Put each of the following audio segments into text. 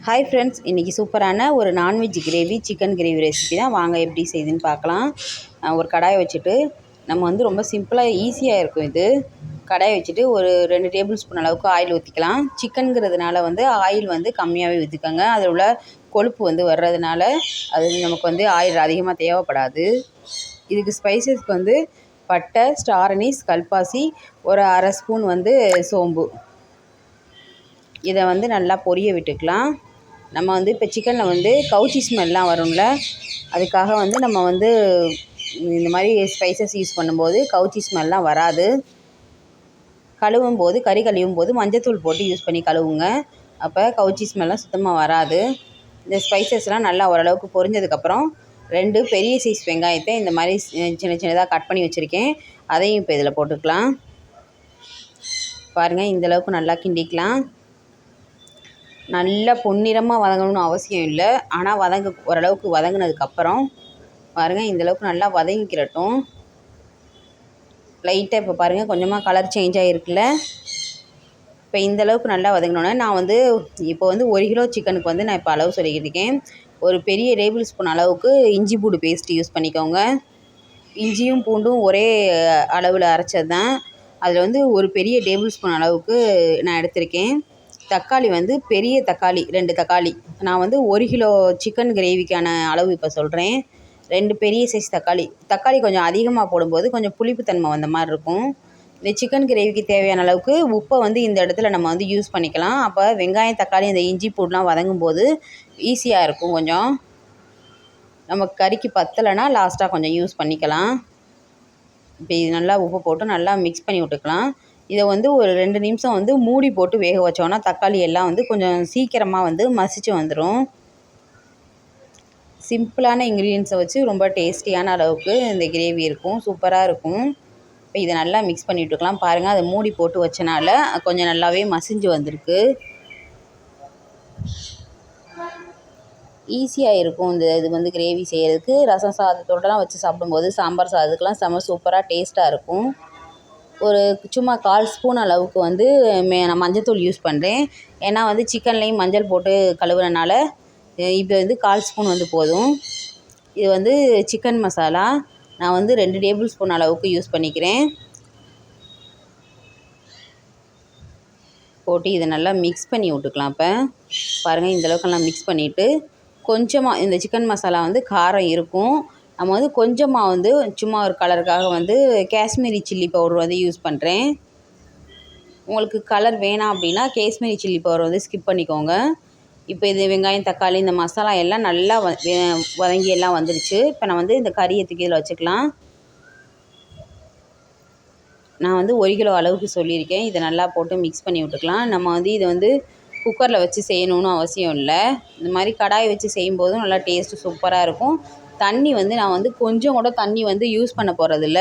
Hi friends, இன்றைக்கி சூப்பரான ஒரு non veg gravy chicken gravy recipe தான். வாங்க எப்படி செய்யுதுன்னு பார்க்கலாம். ஒரு கடாயை வச்சுட்டு நம்ம வந்து ரொம்ப சிம்பிளாக ஈஸியாக இருக்கும் இது. கடாயை வச்சுட்டு ஒரு 2 டேபிள் ஸ்பூன் அளவுக்கு ஆயில் ஊற்றிக்கலாம். சிக்கனுங்கிறதுனால வந்து ஆயில் வந்து கம்மியாகவே ஊற்றிக்கோங்க. அதில் உள்ள கொழுப்பு வந்து வர்றதுனால அது நமக்கு வந்து ஆயில் அதிகமாக தேவைப்படாது. இதுக்கு ஸ்பைசஸ்க்கு வந்து பட்டை, ஸ்டார் அனீஸ், கல்பாசி, ஒரு அரை ஸ்பூன் வந்து சோம்பு, இதை வந்து நல்லா பொரிய விட்டுக்கலாம். நம்ம வந்து இப்போ சிக்கனில் வந்து கவுச்சி ஸ்மெல்லாம் வரும்ல, அதுக்காக வந்து நம்ம வந்து இந்த மாதிரி ஸ்பைசஸ் யூஸ் பண்ணும்போது கவுச்சி ஸ்மெல்லாம் வராது. கழுவும் போது கறி கழுவும் போது மஞ்சத்தூள் போட்டு யூஸ் பண்ணி கழுவுங்க. அப்போ கவுச்சி ஸ்மெல்லாம் சுத்தமாக வராது. இந்த ஸ்பைசஸ்லாம் நல்லா ஓரளவுக்கு பொரிஞ்சதுக்கப்புறம் 2 பெரிய சைஸ் வெங்காயத்தை இந்த மாதிரி சின்ன சின்னதாக கட் பண்ணி வச்சுருக்கேன். அதையும் இப்போ இதில் போட்டுக்கலாம். பாருங்கள், இந்தளவுக்கு நல்லா கிண்டிக்கலாம். நல்லா பொன்னிறமாக வதங்கணும்னு அவசியம் இல்லை, ஆனால் ஓரளவுக்கு வதங்கினதுக்கப்புறம் பாருங்கள், இந்தளவுக்கு நல்லா வதங்கிக்கிறட்டும். லைட்டாக இப்போ பாருங்கள் கொஞ்சமாக கலர் சேஞ்ச் ஆகிருக்குல்ல. இப்போ இந்தளவுக்கு நல்லா வதங்கினோன்னே நான் வந்து இப்போ வந்து 1 கிலோ சிக்கனுக்கு வந்து நான் இப்போ அளவு சொல்லிக்கிருக்கேன். ஒரு பெரிய டேபிள் ஸ்பூன் அளவுக்கு இஞ்சி பூண்டு பேஸ்ட் யூஸ் பண்ணிக்கோங்க. இஞ்சியும் பூண்டும் ஒரே அளவில் அரைச்சது தான். அதில் வந்து ஒரு பெரிய டேபிள் ஸ்பூன் அளவுக்கு நான் எடுத்திருக்கேன். தக்காளி வந்து பெரிய தக்காளி 2 தக்காளி. நான் வந்து 1 கிலோ சிக்கன் கிரேவிக்கான அளவு இப்போ சொல்கிறேன். 2 பெரிய சைஸ் தக்காளி கொஞ்சம் அதிகமாக போடும்போது கொஞ்சம் புளிப்புத்தன்மை வந்த மாதிரி இருக்கும். இந்த சிக்கன் கிரேவிக்கு தேவையான அளவுக்கு உப்பை வந்து இந்த இடத்துல நம்ம வந்து யூஸ் பண்ணிக்கலாம். அப்போ வெங்காயம், தக்காளி, இந்த இஞ்சி பூண்டுலாம் வதங்கும் போது ஈஸியாக இருக்கும். கொஞ்சம் நமக்கு கறிக்கு பத்தலைன்னா லாஸ்ட்டாக கொஞ்சம் யூஸ் பண்ணிக்கலாம். இப்போ இது நல்லா உப்பு போட்டு நல்லா மிக்ஸ் பண்ணி விட்டுக்கலாம். இதை வந்து ஒரு 2 நிமிஷம் வந்து மூடி போட்டு வேக வச்சோன்னா தக்காளி எல்லாம் வந்து கொஞ்சம் சீக்கிரமாக வந்து மசிச்சு வந்துடும். சிம்பிளான இன்க்ரீடியன்ஸை வச்சு ரொம்ப டேஸ்டியான அளவுக்கு இந்த கிரேவி இருக்கும், சூப்பராக இருக்கும். இப்போ இதை நல்லா மிக்ஸ் பண்ணி விட்டுக்கலாம். பாருங்கள், அதை மூடி போட்டு வச்சனால கொஞ்சம் நல்லாவே மசிஞ்சு வந்திருக்கு. ஈஸியாக இருக்கும் இது வந்து கிரேவி செய்கிறதுக்கு. ரசம் சாதத்தோடலாம் வச்சு சாப்பிடும்போது, சாம்பார் சாதத்துக்கெலாம் செம்ம சூப்பராக டேஸ்ட்டாக இருக்கும். ஒரு சும்மா 1/4 ஸ்பூன் அளவுக்கு வந்து நான் மஞ்சத்தூள் யூஸ் பண்ணுறேன். ஏன்னா வந்து சிக்கன்லேயும் மஞ்சள் போட்டு கழுவுறனால இப்போ வந்து 1/4 ஸ்பூன் வந்து போதும். இது வந்து சிக்கன் மசாலா நான் வந்து 2 டேபிள் ஸ்பூன் அளவுக்கு யூஸ் பண்ணிக்கிறேன். போட்டு இதை நல்லா மிக்ஸ் பண்ணி விட்டுக்கலாம். இப்போ பாருங்கள், இந்தளவுக்கு நல்லா மிக்ஸ் பண்ணிவிட்டு கொஞ்சமாக இந்த சிக்கன் மசாலா வந்து காரம் இருக்கும். நம்ம வந்து கொஞ்சமாக வந்து சும்மா ஒரு கலருக்காக வந்து காஷ்மீரி சில்லி பவுடர் வந்து யூஸ் பண்ணுறேன். உங்களுக்கு கலர் வேணாம் அப்படின்னா காஷ்மீரி சில்லி பவுடர் வந்து ஸ்கிப் பண்ணிக்கோங்க. இப்போ இது வெங்காயம், தக்காளி, இந்த மசாலா எல்லாம் நல்லா வதங்கி எல்லாம் வந்துடுச்சு. இப்போ நான் வந்து இந்த கறியை தூக்கி இதில் வச்சுக்கலாம். நான் வந்து 1 கிலோ அளவுக்கு சொல்லியிருக்கேன். இதை நல்லா போட்டு மிக்ஸ் பண்ணி விட்டுக்கலாம். நம்ம வந்து இதை வந்து குக்கரில் வச்சு செய்யணும்னு அவசியம் இல்லை. இந்த மாதிரி கடாய் வச்சு செய்யும்போதும் நல்லா டேஸ்ட்டு சூப்பராக இருக்கும். தண்ணி வந்து நான் வந்து கொஞ்சம் கூட தண்ணி வந்து யூஸ் பண்ண போகிறதில்ல.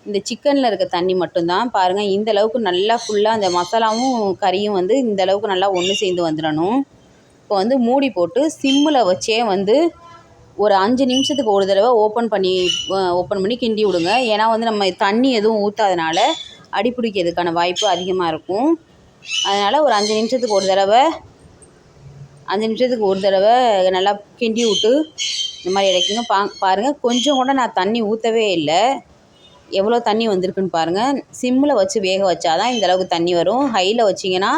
இந்த சிக்கனில் இருக்க தண்ணி மட்டும்தான். பாருங்கள், இந்தளவுக்கு நல்லா ஃபுல்லாக அந்த மசாலாவும் கறியும் வந்து இந்தளவுக்கு நல்லா ஒன்று சேர்ந்து வந்துடணும். இப்போ வந்து மூடி போட்டு சிம்மில் வச்சே வந்து ஒரு 5 நிமிஷத்துக்கு ஒரு தடவை ஓப்பன் பண்ணி கிண்டி விடுங்க. ஏன்னா வந்து நம்ம தண்ணி எதுவும் ஊற்றாதனால அடிப்பிடிக்கிறதுக்கான வாய்ப்பு அதிகமாக இருக்கும். அதனால் ஒரு 5 நிமிஷத்துக்கு ஒரு தடவை நல்லா கிண்டி விட்டு இந்த மாதிரி இறக்கிங்க. பாருங்கள், கொஞ்சம் கூட நான் தண்ணி ஊற்றவே இல்லை. எவ்வளோ தண்ணி வந்திருக்குன்னு பாருங்கள். சிம்மில் வச்சு வேக வச்சா தான் இந்தளவுக்கு தண்ணி வரும். ஹையில் வச்சிங்கன்னா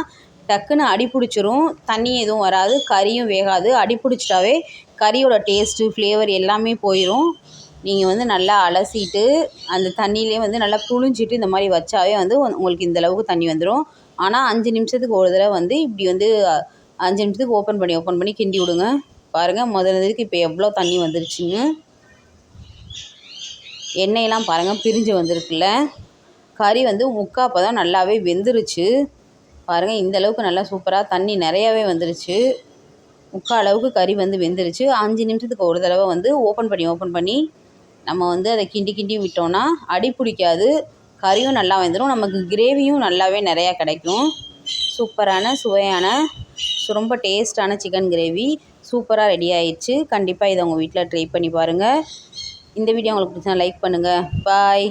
டக்குன்னு அடிப்பிடிச்சிரும். தண்ணி எதுவும் வராது, கறியும் வேகாது. அடிப்பிடிச்சிட்டாவே கறியோட டேஸ்ட்டு, ஃப்ளேவர் எல்லாமே போயிடும். நீங்கள் வந்து நல்லா அலசிட்டு அந்த தண்ணியிலே வந்து நல்லா புழிஞ்சிட்டு இந்த மாதிரி வச்சாவே வந்து உங்களுக்கு இந்தளவுக்கு தண்ணி வந்துடும். ஆனால் 5 நிமிஷத்துக்கு ஒரு தடவை வந்து இப்படி வந்து 5 நிமிஷத்துக்கு ஓப்பன் பண்ணி கிண்டி விடுங்க. பாருங்கள், முதல்லதுக்கு இப்போ எவ்வளோ தண்ணி வந்துருச்சுங்க. எண்ணெயெல்லாம் பாருங்கள் பிரிஞ்சு வந்திருக்குல்ல. கறி வந்து முக்கால் பதம் நல்லாவே வெந்துருச்சு. பாருங்கள், இந்தளவுக்கு நல்லா சூப்பராக தண்ணி நிறையாவே வந்துருச்சு. முக்கால் அளவுக்கு கறி வந்து வெந்துருச்சு. 5 நிமிஷத்துக்கு ஒரு தடவை வந்து ஓப்பன் பண்ணி நம்ம வந்து அதை கிண்டி விட்டோன்னா அடி பிடிக்காது. கறியும் நல்லா வெந்துடும். நமக்கு கிரேவியும் நல்லாவே நிறையா கிடைக்கும். சூப்பரான சுவையான ரொம்ப டேஸ்ட்டான சிக்கன் கிரேவி சூப்பராக ரெடி ஆயிடுச்சு. கண்டிப்பாக இதை உங்கள் வீட்டில் ட்ரை பண்ணி பாருங்கள். இந்த வீடியோ உங்களுக்கு பிடிச்சா லைக் பண்ணுங்கள். பாய்.